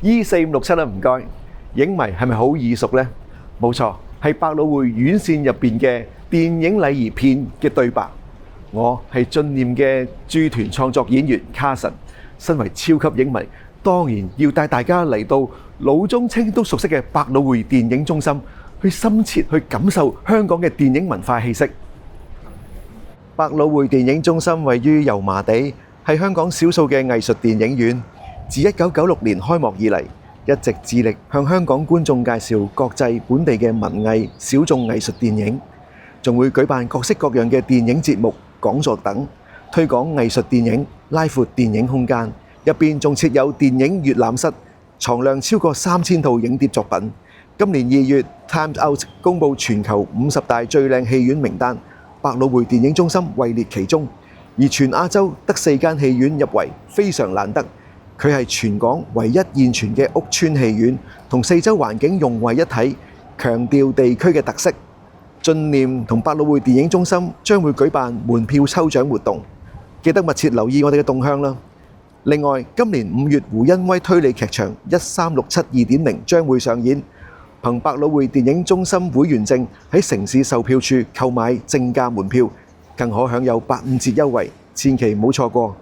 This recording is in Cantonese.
E4567啦，唔該。影迷係咪好耳熟呢？冇錯，係百老匯院線入邊嘅電影禮儀片嘅對白。我係進念嘅駐團創作演員卡神，身為超級影迷，當然要帶大家嚟到老中青都熟悉嘅百老匯電影中心，去深切去感受香港嘅電影文化氣息。百老匯電影中心位於油麻地，係香港少數嘅藝術電影院。自1996年開幕以嚟，一直致力向香港觀眾介紹國際本地嘅文藝小眾藝術電影，仲會舉辦各式各樣嘅電影節目、講座等，推廣藝術電影，拉闊電影空間。入邊仲設有電影閱覽室，藏量超過3000套影碟作品。今年2月，Times Out 公佈全球50大最靚戲院名單，百老匯電影中心位列其中。而全亞洲得4間戲院入圍，非常難得。佢係全港唯一現存嘅屋邨戲院，同四周環境融為一體，強調地區嘅特色。進念同百老匯電影中心將會舉辦門票抽獎活動，記得密切留意我哋嘅動向啦。另外，今年5月胡恩威推理劇場13672 2.0將會上演，憑百老匯電影中心會員證喺城市售票處購買正價門票，更可享有85折優惠，千祈唔好錯過。